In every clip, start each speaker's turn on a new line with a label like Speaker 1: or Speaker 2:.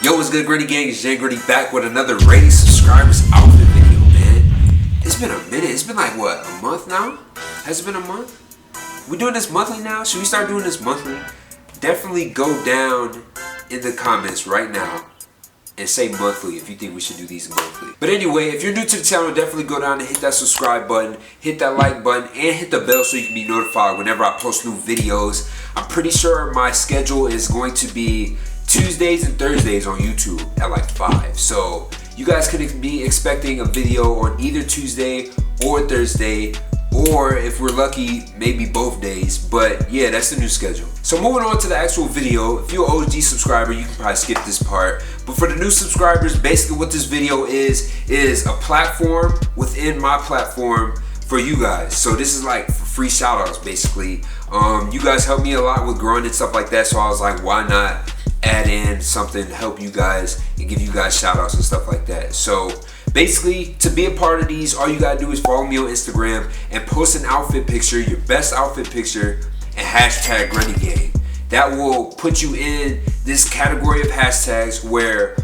Speaker 1: Yo, what's good, Grundy Gang? It's Jadon Grundy back with another rated subscribers outfit video, man. It's been a minute. It's been like, what, a month now? Has it been a month? We doing this monthly now? Should we start doing this monthly? Definitely go down in the comments right now and say monthly if you think we should do these monthly. But anyway, if you're new to the channel, definitely go down and hit that subscribe button, hit that like button, and hit the bell so you can be notified whenever I post new videos. I'm pretty sure my schedule is going to be Tuesdays and Thursdays on YouTube at like 5. So you guys could be expecting a video on either Tuesday or Thursday, or if we're lucky, maybe both days. But yeah, that's the new schedule. So moving on to the actual video, if you're an OG subscriber, you can probably skip this part. But for the new subscribers, basically what this video is a platform within my platform for you guys. So this is like for free shout outs basically. You guys help me a lot with growing and stuff like that, so I was like, why not add in something to help you guys and give you guys shout outs and stuff like that. So basically, to be a part of these, all you gotta do is follow me on Instagram and post an outfit picture, your best outfit picture, and hashtag Grundy Gang. That will put you in this category of hashtags where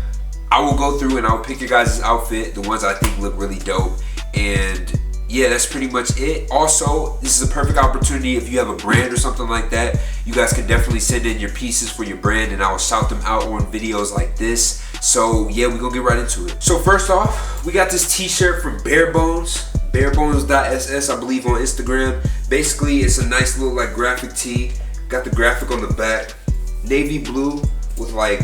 Speaker 1: I will go through and I'll pick your guys' outfit, the ones I think look really dope. And yeah, that's pretty much it. Also, this is a perfect opportunity if you have a brand or something like that. You guys can definitely send in your pieces for your brand and I will shout them out on videos like this. So yeah, we're gonna get right into it. So first off, we got this t-shirt from Barebones, barebones.ss, I believe, on Instagram. Basically, it's a nice little like graphic tee. Got the graphic on the back, navy blue with like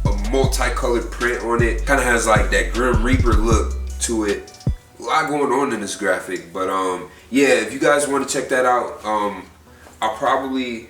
Speaker 1: a multicolored print on it. Kind of has like that Grim Reaper look to it. A lot going on in this graphic, but yeah, if you guys want to check that out, I'll probably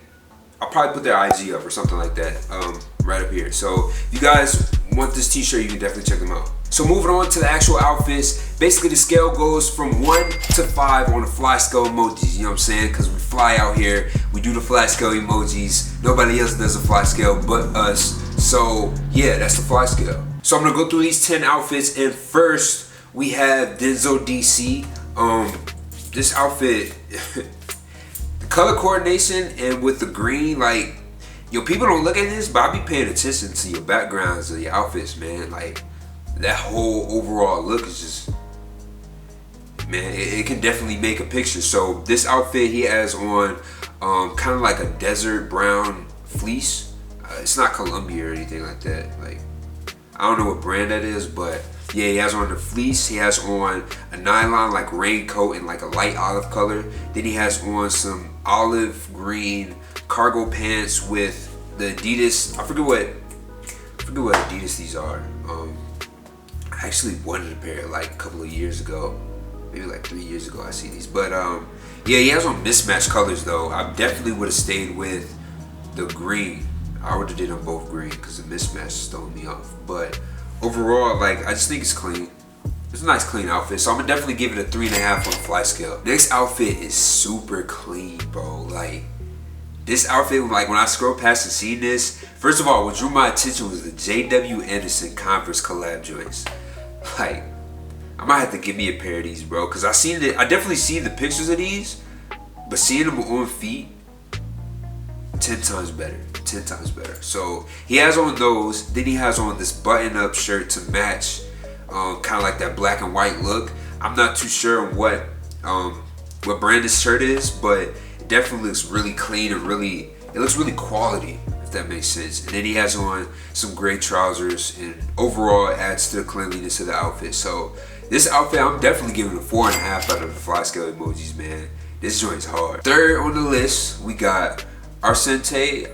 Speaker 1: put their IG up or something like that, right up here. So if you guys want this t-shirt, you can definitely check them out. So moving on to the actual outfits, basically the scale goes from 1 to 5 on the fly scale emojis, you know what I'm saying? Because we fly out here, we do the fly scale emojis. Nobody else does a fly scale but us. So yeah, that's the fly scale. So I'm gonna go through these 10 outfits, and first we have Denzel DC. This outfit, the color coordination and with the green, like, yo, people don't look at this, but I be paying attention to your backgrounds of your outfits, man. Like, that whole overall look is just, man, it can definitely make a picture. So this outfit he has on kind of like a desert brown fleece. It's not Columbia or anything like that. Like, I don't know what brand that is, but yeah, he has on the fleece. He has on a nylon like raincoat in like a light olive color. Then he has on some olive green cargo pants with the Adidas. I forget what Adidas these are. I actually wanted a pair like a couple of years ago, maybe like 3 years ago. I see these, but yeah, he has on mismatched colors though. I definitely would have stayed with the green. I would have did them both green because the mismatch stole me off. But overall, like, I just think it's clean. It's a nice clean outfit, so I'm gonna definitely give it a 3.5 on the fly scale. Next outfit is super clean, bro. Like, this outfit, like, when I scrolled past and seen this, first of all, what drew my attention was the J.W. Anderson Converse collab joints. Like, I might have to give me a pair of these, bro, because I definitely seen the pictures of these, but seeing them on feet, 10 times better. 10 times better. So he has on those. Then he has on this button-up shirt to match, kind of like that black and white look. I'm not too sure what brand this shirt is, but it definitely looks really clean and it looks really quality, if that makes sense. And then he has on some gray trousers, and overall it adds to the cleanliness of the outfit. So this outfit, I'm definitely giving a 4.5 out of the fly scale emojis, man. This joint's hard. Third on the list, we got Arsentia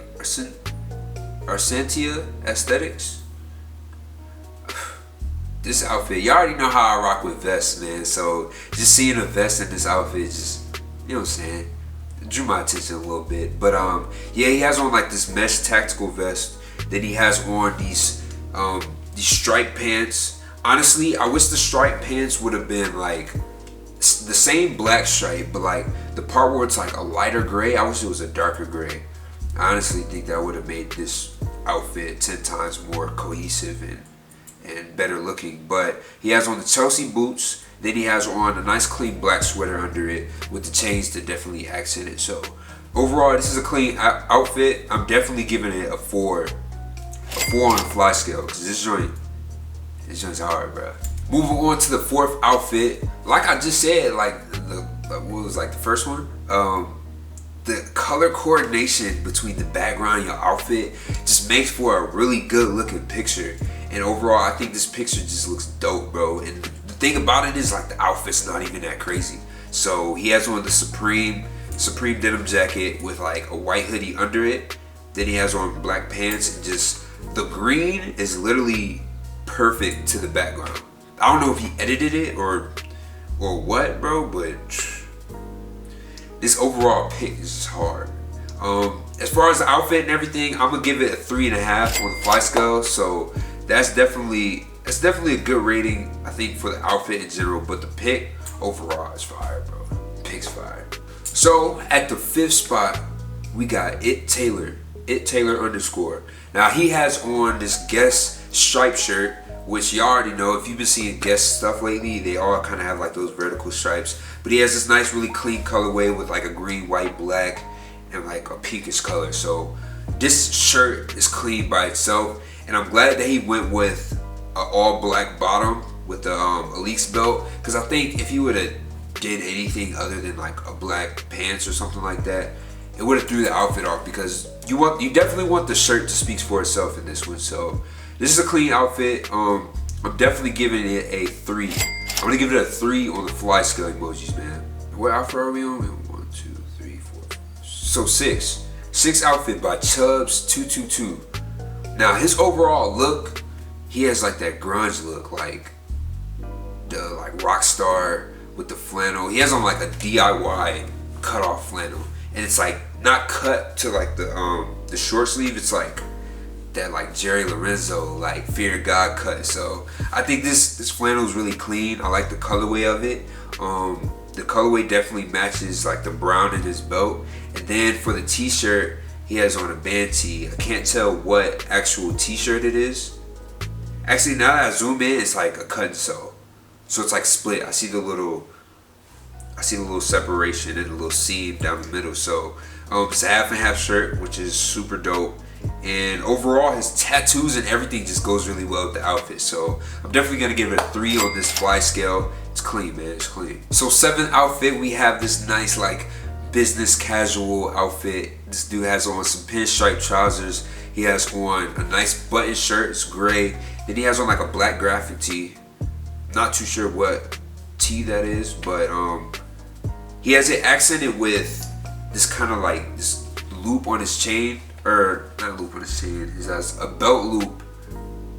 Speaker 1: Aesthetics. This outfit, y'all already know how I rock with vests, man. So just seeing a vest in this outfit, just, you know what I'm saying, it drew my attention a little bit. But yeah, he has on like this mesh tactical vest. Then he has on these striped pants. Honestly, I wish the striped pants would have been like the same black stripe, but like the part where it's like a lighter gray, I wish it was a darker gray. I honestly think that would have made this outfit 10 times more cohesive and better looking. But he has on the Chelsea boots. Then he has on a nice clean black sweater under it with the chains to definitely accent it. So overall, this is a clean outfit. I'm definitely giving it a 4 a 4 on the fly scale because this joint's hard, bro. Moving on to the fourth outfit, like I just said, like what was like the first one? The color coordination between the background and your outfit just makes for a really good looking picture. And overall, I think this picture just looks dope, bro. And the thing about it is like the outfit's not even that crazy. So he has on the Supreme denim jacket with like a white hoodie under it. Then he has on black pants, and just the green is literally perfect to the background. I don't know if he edited it or what, bro, but this overall pick is just hard. As far as the outfit and everything, I'm gonna give it a 3.5 on the fly scale. So that's definitely a good rating, I think, for the outfit in general. But the pick overall is fire, bro. Pick's fire. So at the 5th spot, we got It Taylor _. Now he has on this Guess striped shirt, which you already know. If you've been seeing Guess stuff lately, they all kind of have like those vertical stripes. But he has this nice, really clean colorway with like a green, white, black, and like a pinkish color. So this shirt is clean by itself, and I'm glad that he went with an all black bottom with the Elise belt, because I think if he would have did anything other than like a black pants or something like that, it would have threw the outfit off, because you definitely want the shirt to speak for itself in this one. So this is a clean outfit. I'm definitely giving it a 3. I'm gonna give it a 3 on the fly scale emojis, man. What outfit are we on? 1, 2, 3, 4. So 6. 6 outfit by Chubbs 222. Now his overall look, he has like that grunge look, like the like rock star with the flannel. He has on like a DIY cut off flannel, and it's like not cut to like the short sleeve. It's like that like Jerry Lorenzo like Fear God cut. So I think this flannel is really clean. I like the colorway of it. The colorway definitely matches like the brown in his belt. And then for the t-shirt, he has on a band tee. I can't tell what actual t-shirt it is. Actually, now that I zoom in, it's like a cut and sew. So it's like split. I see the little separation and a little seam down the middle. So it's a half and half shirt, which is super dope. And overall, his tattoos and everything just goes really well with the outfit. So I'm definitely gonna give it a 3 on this fly scale. It's clean, man. It's clean. So 7th outfit, we have this nice like business casual outfit. This dude has on some pinstripe trousers. He has on a nice button shirt. It's gray. Then he has on like a black graphic tee. Not too sure what tee that is, but he has it accented with this kind of like this loop on his chain. Or not a loop on his chain. He has a belt loop,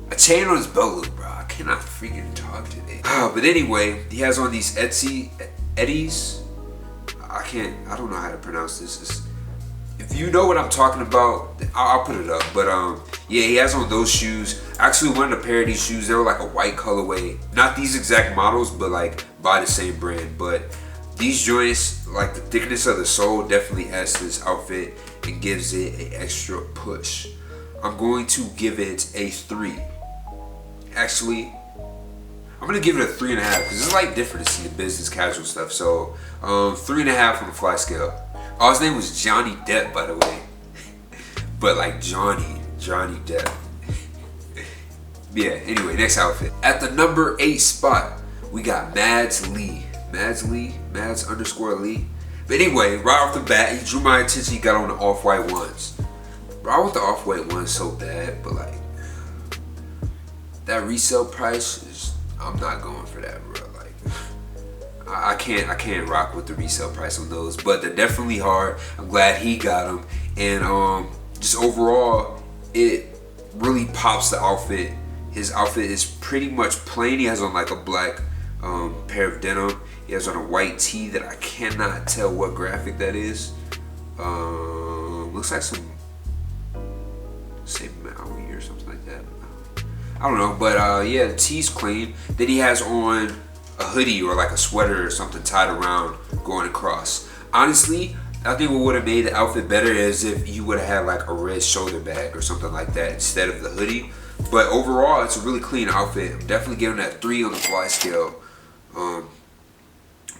Speaker 1: a chain on his belt loop, bro. I cannot freaking talk today. But anyway, he has on these Eddies. I don't know how to pronounce this. If you know what I'm talking about, I'll put it up. But yeah, he has on those shoes. I actually wanted a pair of these shoes. They were like a white colorway. Not these exact models, but like by the same brand. But these joints, like the thickness of the sole, definitely adds to this outfit and gives it an extra push. I'm going to give it a 3. Actually, I'm gonna give it a 3.5 because it's like different to see the business casual stuff. So 3.5 on the fly scale. Oh, his name was Johnny Depp, by the way. But like Johnny Depp. Yeah, anyway, next outfit. At the number 8 spot, we got Mads Lee. Mads _ Lee. But anyway, right off the bat, he drew my attention. He got on the off-white ones. Bro, I want the off-white ones so bad, but like that resale price is, I'm not going for that, bro. Like I can't rock with the resale price on those, but they're definitely hard. I'm glad he got them, and just overall, it really pops the outfit. His outfit is pretty much plain. He has on like a black pair of denim. He has on a white tee that I cannot tell what graphic that is. Looks like some Maui or something like that. I don't know, but yeah, the tee's clean. Then he has on a hoodie or like a sweater or something tied around going across. Honestly, I think what would have made the outfit better is if you would have had like a red shoulder bag or something like that instead of the hoodie. But overall, it's a really clean outfit. I'm definitely giving that 3 on the fly scale.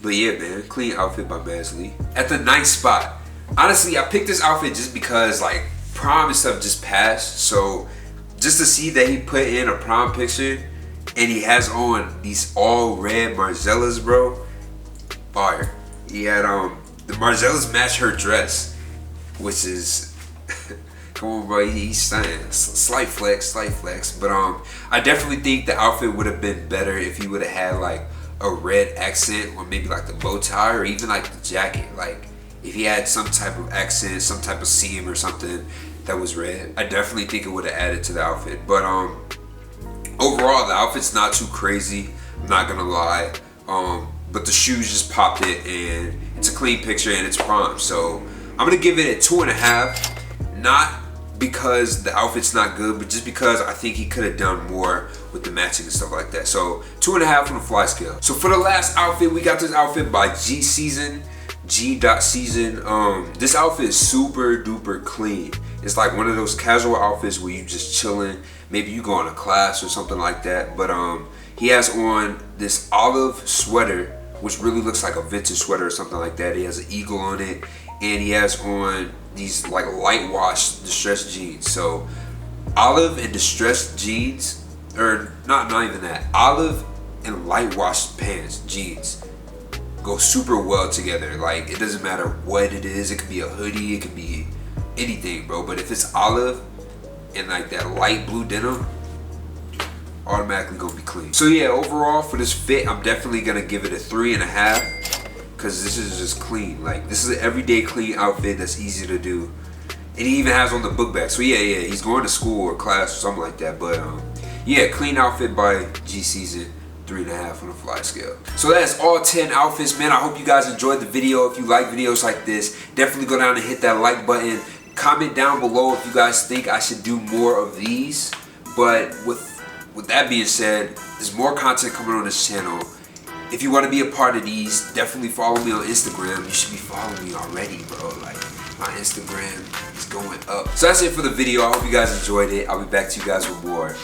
Speaker 1: But yeah, man, clean outfit by Mads Lee. At the 9th spot, honestly, I picked this outfit just because like prom and stuff just passed, so just to see that he put in a prom picture and he has on these all red Marzellas, bro. Fire. He had the Marzellas match her dress, which is come on, bro. He's stunning. Slight flex, but I definitely think the outfit would have been better if he would have had like a red accent, or maybe like the bow tie, or even like the jacket. Like if he had some type of accent, some type of seam or something that was red, I definitely think it would have added to the outfit. But overall, the outfit's not too crazy, I'm not gonna lie. But the shoes just popped it, and it's a clean picture, and it's prom. So I'm gonna give it a 2.5. Not because the outfit's not good, but just because I think he could have done more with the matching and stuff like that. So 2.5 on the fly scale. So for the last outfit, we got this outfit by G.Season. This outfit is super duper clean. It's like one of those casual outfits where you just chilling. Maybe you going to class or something like that. But he has on this olive sweater, which really looks like a vintage sweater or something like that. He has an eagle on it, and he has on these like light wash distressed jeans. So olive and distressed jeans, or not even that, olive and light wash pants, jeans, go super well together. Like it doesn't matter what it is. It could be a hoodie, it could be anything, bro. But if it's olive and like that light blue denim, automatically gonna be clean. So yeah, overall for this fit, I'm definitely gonna give it a 3.5. Because this is just clean. Like this is an everyday clean outfit that's easy to do. And he even has on the book bag. So yeah, he's going to school or class or something like that. But yeah, clean outfit by G.Season. 3.5 on the fly scale. So that's all 10 outfits, man. I hope you guys enjoyed the video. If you like videos like this, definitely go down and hit that like button. Comment down below if you guys think I should do more of these. But with that being said, there's more content coming on this channel. If you want to be a part of these, definitely follow me on Instagram. You should be following me already, bro. Like, my Instagram is going up. So that's it for the video. I hope you guys enjoyed it. I'll be back to you guys with more.